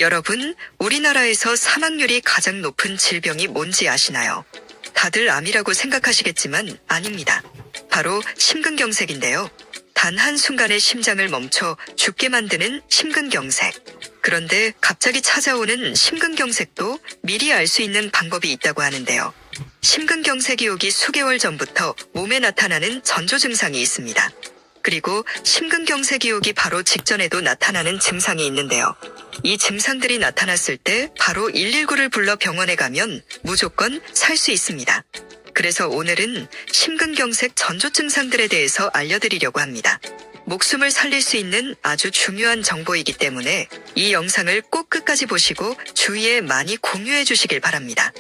여러분, 우리나라에서 사망률이 가장 높은 질병이 뭔지 아시나요? 다들 암이라고 생각하시겠지만 아닙니다. 바로 심근경색인데요. 단 한순간에 심장을 멈춰 죽게 만드는 심근경색. 그런데 갑자기 찾아오는 심근경색도 미리 알 수 있는 방법이 있다고 하는데요. 심근경색이 오기 수개월 전부터 몸에 나타나는 전조 증상이 있습니다. 그리고 심근경색이 오기 바로 직전에도 나타나는 증상이 있는데요. 이 증상들이 나타났을 때 바로 119를 불러 병원에 가면 무조건 살 수 있습니다. 그래서 오늘은 심근경색 전조 증상들에 대해서 알려드리려고 합니다. 목숨을 살릴 수 있는 아주 중요한 정보이기 때문에 이 영상을 꼭 끝까지 보시고 주위에 많이 공유해 주시길 바랍니다.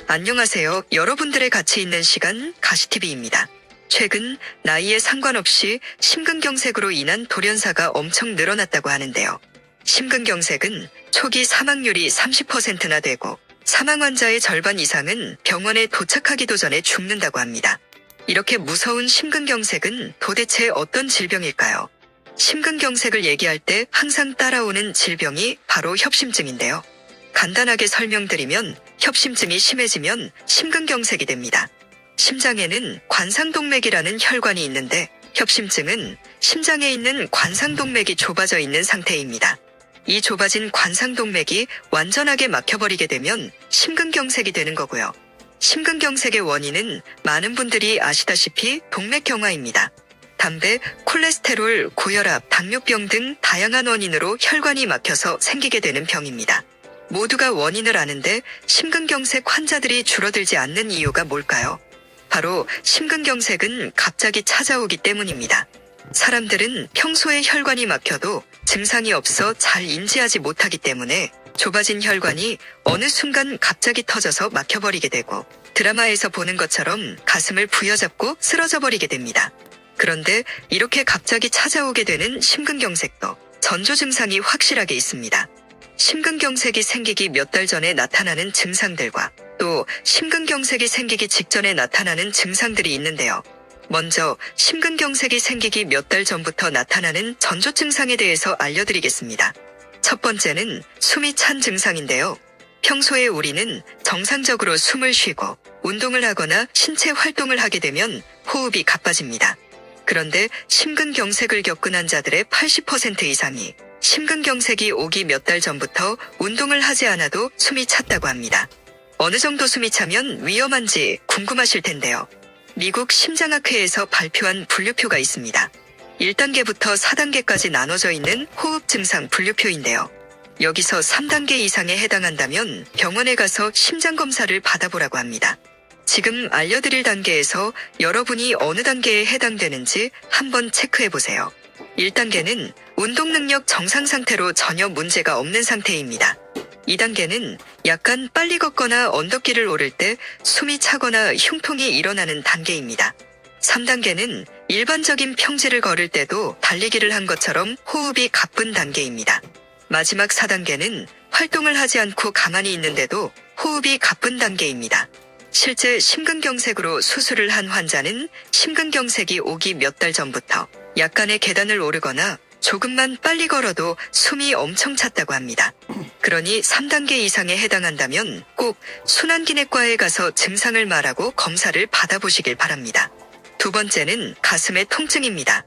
안녕하세요. 여러분들의 가치 있는 시간 가시TV입니다. 최근 나이에 상관없이 심근경색으로 인한 돌연사가 엄청 늘어났다고 하는데요. 심근경색은 초기 사망률이 30%나 되고 사망 환자의 절반 이상은 병원에 도착하기도 전에 죽는다고 합니다. 이렇게 무서운 심근경색은 도대체 어떤 질병일까요? 심근경색을 얘기할 때 항상 따라오는 질병이 바로 협심증인데요. 간단하게 설명드리면 협심증이 심해지면 심근경색이 됩니다. 심장에는 관상동맥이라는 혈관이 있는데 협심증은 심장에 있는 관상동맥이 좁아져 있는 상태입니다. 이 좁아진 관상동맥이 완전하게 막혀버리게 되면 심근경색이 되는 거고요. 심근경색의 원인은 많은 분들이 아시다시피 동맥경화입니다. 담배, 콜레스테롤, 고혈압, 당뇨병 등 다양한 원인으로 혈관이 막혀서 생기게 되는 병입니다. 모두가 원인을 아는데 심근경색 환자들이 줄어들지 않는 이유가 뭘까요? 바로 심근경색은 갑자기 찾아오기 때문입니다. 사람들은 평소에 혈관이 막혀도 증상이 없어 잘 인지하지 못하기 때문에 좁아진 혈관이 어느 순간 갑자기 터져서 막혀버리게 되고 드라마에서 보는 것처럼 가슴을 부여잡고 쓰러져 버리게 됩니다. 그런데 이렇게 갑자기 찾아오게 되는 심근경색도 전조 증상이 확실하게 있습니다. 심근경색이 생기기 몇 달 전에 나타나는 증상들과 또 심근경색이 생기기 직전에 나타나는 증상들이 있는데요. 먼저 심근경색이 생기기 몇 달 전부터 나타나는 전조 증상에 대해서 알려드리겠습니다. 첫 번째는 숨이 찬 증상인데요. 평소에 우리는 정상적으로 숨을 쉬고 운동을 하거나 신체 활동을 하게 되면 호흡이 가빠집니다. 그런데 심근경색을 겪은 환자들의 80% 이상이 심근경색이 오기 몇 달 전부터 운동을 하지 않아도 숨이 찼다고 합니다. 어느 정도 숨이 차면 위험한지 궁금하실 텐데요. 미국 심장학회에서 발표한 분류표가 있습니다. 1단계부터 4단계까지 나눠져 있는 호흡 증상 분류표인데요. 여기서 3단계 이상에 해당한다면 병원에 가서 심장검사를 받아보라고 합니다. 지금 알려드릴 단계에서 여러분이 어느 단계에 해당되는지 한번 체크해보세요. 1단계는 운동 능력 정상 상태로 전혀 문제가 없는 상태입니다. 2단계는 약간 빨리 걷거나 언덕길을 오를 때 숨이 차거나 흉통이 일어나는 단계입니다. 3단계는 일반적인 평지를 걸을 때도 달리기를 한 것처럼 호흡이 가쁜 단계입니다. 마지막 4단계는 활동을 하지 않고 가만히 있는데도 호흡이 가쁜 단계입니다. 실제 심근경색으로 수술을 한 환자는 심근경색이 오기 몇 달 전부터 약간의 계단을 오르거나 조금만 빨리 걸어도 숨이 엄청 찼다고 합니다. 그러니 3단계 이상에 해당한다면 꼭 순환기내과에 가서 증상을 말하고 검사를 받아보시길 바랍니다. 두 번째는 가슴의 통증입니다.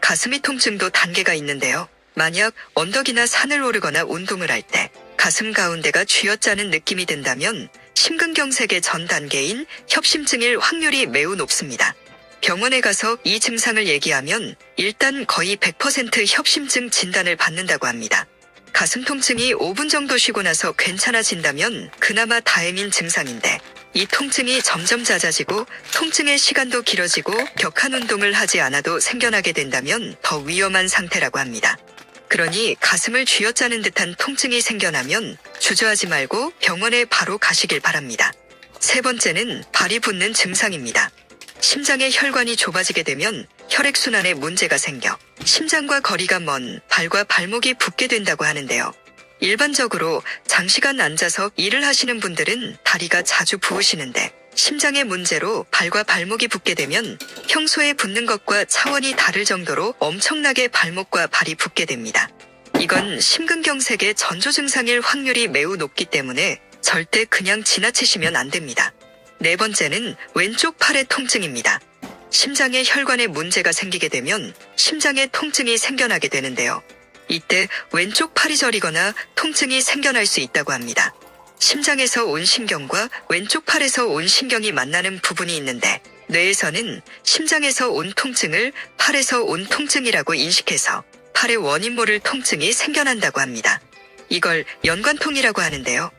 가슴이 통증도 단계가 있는데요. 만약 언덕이나 산을 오르거나 운동을 할 때 가슴 가운데가 쥐어짜는 느낌이 든다면 심근경색의 전 단계인 협심증일 확률이 매우 높습니다. 병원에 가서 이 증상을 얘기하면 일단 거의 100% 협심증 진단을 받는다고 합니다. 가슴 통증이 5분 정도 쉬고 나서 괜찮아진다면 그나마 다행인 증상인데 이 통증이 점점 잦아지고 통증의 시간도 길어지고 격한 운동을 하지 않아도 생겨나게 된다면 더 위험한 상태라고 합니다. 그러니 가슴을 쥐어짜는 듯한 통증이 생겨나면 주저하지 말고 병원에 바로 가시길 바랍니다. 세 번째는 발이 붓는 증상입니다. 심장의 혈관이 좁아지게 되면 혈액순환에 문제가 생겨 심장과 거리가 먼 발과 발목이 붓게 된다고 하는데요. 일반적으로 장시간 앉아서 일을 하시는 분들은 다리가 자주 부으시는데 심장의 문제로 발과 발목이 붓게 되면 평소에 붓는 것과 차원이 다를 정도로 엄청나게 발목과 발이 붓게 됩니다. 이건 심근경색의 전조 증상일 확률이 매우 높기 때문에 절대 그냥 지나치시면 안 됩니다. 네 번째는 왼쪽 팔의 통증입니다. 심장에 혈관에 문제가 생기게 되면 심장에 통증이 생겨나게 되는데요. 이때 왼쪽 팔이 저리거나 통증이 생겨날 수 있다고 합니다. 심장에서 온 신경과 왼쪽 팔에서 온 신경이 만나는 부분이 있는데 뇌에서는 심장에서 온 통증을 팔에서 온 통증이라고 인식해서 팔의 원인 모를 통증이 생겨난다고 합니다. 이걸 연관통이라고 하는데요.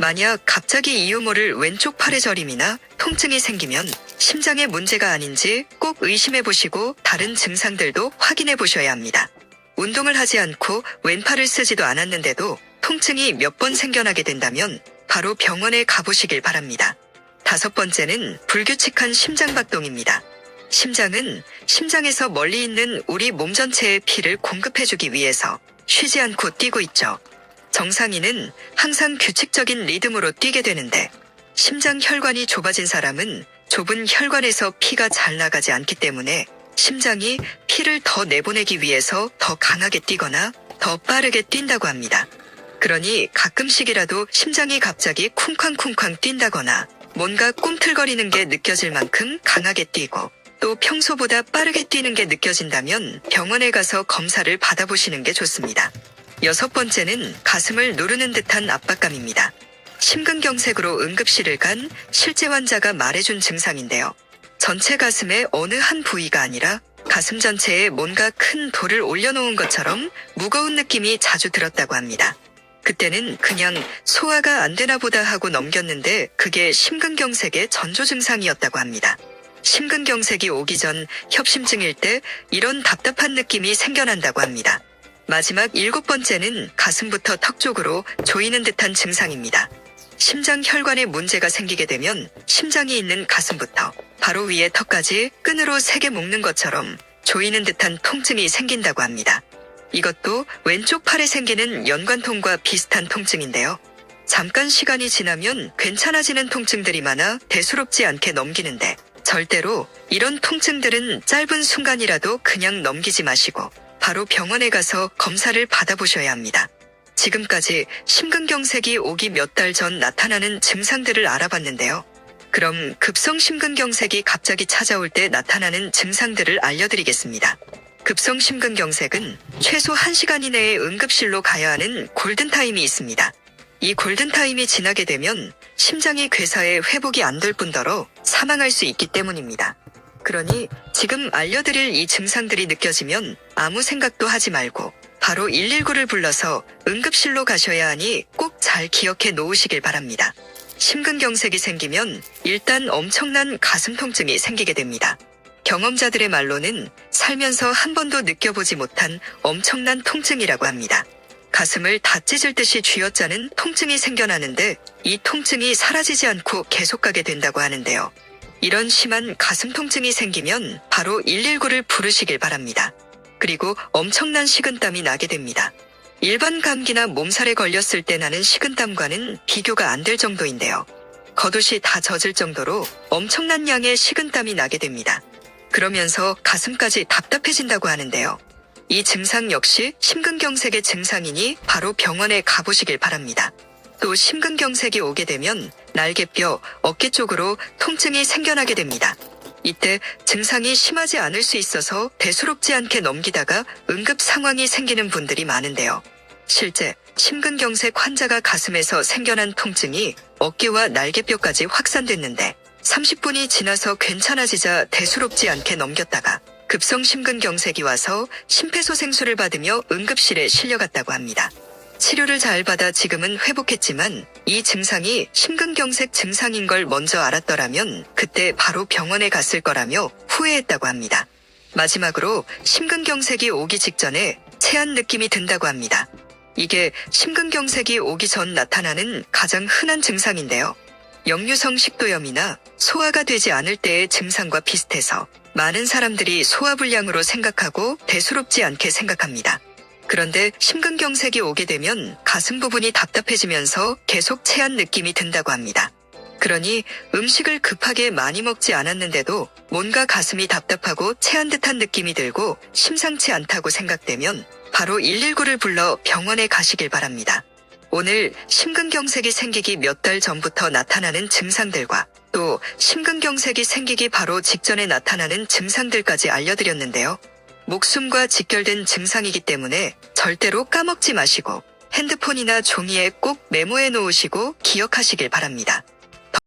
만약 갑자기 이유 모를 왼쪽 팔의 저림이나 통증이 생기면 심장에 문제가 아닌지 꼭 의심해 보시고 다른 증상들도 확인해 보셔야 합니다. 운동을 하지 않고 왼팔을 쓰지도 않았는데도 통증이 몇 번 생겨나게 된다면 바로 병원에 가보시길 바랍니다. 다섯 번째는 불규칙한 심장박동입니다. 심장은 심장에서 멀리 있는 우리 몸 전체에 피를 공급해주기 위해서 쉬지 않고 뛰고 있죠. 정상인은 항상 규칙적인 리듬으로 뛰게 되는데 심장 혈관이 좁아진 사람은 좁은 혈관에서 피가 잘 나가지 않기 때문에 심장이 피를 더 내보내기 위해서 더 강하게 뛰거나 더 빠르게 뛴다고 합니다. 그러니 가끔씩이라도 심장이 갑자기 쿵쾅쿵쾅 뛴다거나 뭔가 꿈틀거리는 게 느껴질 만큼 강하게 뛰고 또 평소보다 빠르게 뛰는 게 느껴진다면 병원에 가서 검사를 받아보시는 게 좋습니다. 여섯 번째는 가슴을 누르는 듯한 압박감입니다. 심근경색으로 응급실을 간 실제 환자가 말해준 증상인데요. 전체 가슴의 어느 한 부위가 아니라 가슴 전체에 뭔가 큰 돌을 올려놓은 것처럼 무거운 느낌이 자주 들었다고 합니다. 그때는 그냥 소화가 안 되나 보다 하고 넘겼는데 그게 심근경색의 전조 증상이었다고 합니다. 심근경색이 오기 전 협심증일 때 이런 답답한 느낌이 생겨난다고 합니다. 마지막 일곱 번째는 가슴부터 턱 쪽으로 조이는 듯한 증상입니다. 심장 혈관에 문제가 생기게 되면 심장이 있는 가슴부터 바로 위에 턱까지 끈으로 세게 묶는 것처럼 조이는 듯한 통증이 생긴다고 합니다. 이것도 왼쪽 팔에 생기는 연관통과 비슷한 통증인데요. 잠깐 시간이 지나면 괜찮아지는 통증들이 많아 대수롭지 않게 넘기는데 절대로 이런 통증들은 짧은 순간이라도 그냥 넘기지 마시고 바로 병원에 가서 검사를 받아보셔야 합니다. 지금까지 심근경색이 오기 몇 달 전 나타나는 증상들을 알아봤는데요. 그럼 급성 심근경색이 갑자기 찾아올 때 나타나는 증상들을 알려드리겠습니다. 급성 심근경색은 최소 1시간 이내에 응급실로 가야 하는 골든타임이 있습니다. 이 골든타임이 지나게 되면 심장이 괴사해 회복이 안 될 뿐더러 사망할 수 있기 때문입니다. 그러니 지금 알려드릴 이 증상들이 느껴지면 아무 생각도 하지 말고 바로 119를 불러서 응급실로 가셔야 하니 꼭 잘 기억해 놓으시길 바랍니다. 심근경색이 생기면 일단 엄청난 가슴 통증이 생기게 됩니다. 경험자들의 말로는 살면서 한 번도 느껴보지 못한 엄청난 통증이라고 합니다. 가슴을 다 찢을 듯이 쥐어짜는 통증이 생겨나는데 이 통증이 사라지지 않고 계속 가게 된다고 하는데요. 이런 심한 가슴 통증이 생기면 바로 119를 부르시길 바랍니다. 그리고 엄청난 식은땀이 나게 됩니다. 일반 감기나 몸살에 걸렸을 때 나는 식은땀과는 비교가 안 될 정도인데요. 겉옷이 다 젖을 정도로 엄청난 양의 식은땀이 나게 됩니다. 그러면서 가슴까지 답답해진다고 하는데요. 이 증상 역시 심근경색의 증상이니 바로 병원에 가보시길 바랍니다. 또 심근경색이 오게 되면 날개뼈, 어깨 쪽으로 통증이 생겨나게 됩니다. 이때 증상이 심하지 않을 수 있어서 대수롭지 않게 넘기다가 응급 상황이 생기는 분들이 많은데요. 실제 심근경색 환자가 가슴에서 생겨난 통증이 어깨와 날개뼈까지 확산됐는데 30분이 지나서 괜찮아지자 대수롭지 않게 넘겼다가 급성 심근경색이 와서 심폐소생술을 받으며 응급실에 실려갔다고 합니다. 치료를 잘 받아 지금은 회복했지만 이 증상이 심근경색 증상인 걸 먼저 알았더라면 그때 바로 병원에 갔을 거라며 후회했다고 합니다. 마지막으로 심근경색이 오기 직전에 체한 느낌이 든다고 합니다. 이게 심근경색이 오기 전 나타나는 가장 흔한 증상인데요. 역류성 식도염이나 소화가 되지 않을 때의 증상과 비슷해서 많은 사람들이 소화불량으로 생각하고 대수롭지 않게 생각합니다. 그런데 심근경색이 오게 되면 가슴 부분이 답답해지면서 계속 체한 느낌이 든다고 합니다. 그러니 음식을 급하게 많이 먹지 않았는데도 뭔가 가슴이 답답하고 체한 듯한 느낌이 들고 심상치 않다고 생각되면 바로 119를 불러 병원에 가시길 바랍니다. 오늘 심근경색이 생기기 몇 달 전부터 나타나는 증상들과 또 심근경색이 생기기 바로 직전에 나타나는 증상들까지 알려드렸는데요. 목숨과 직결된 증상이기 때문에 절대로 까먹지 마시고 핸드폰이나 종이에 꼭 메모해 놓으시고 기억하시길 바랍니다.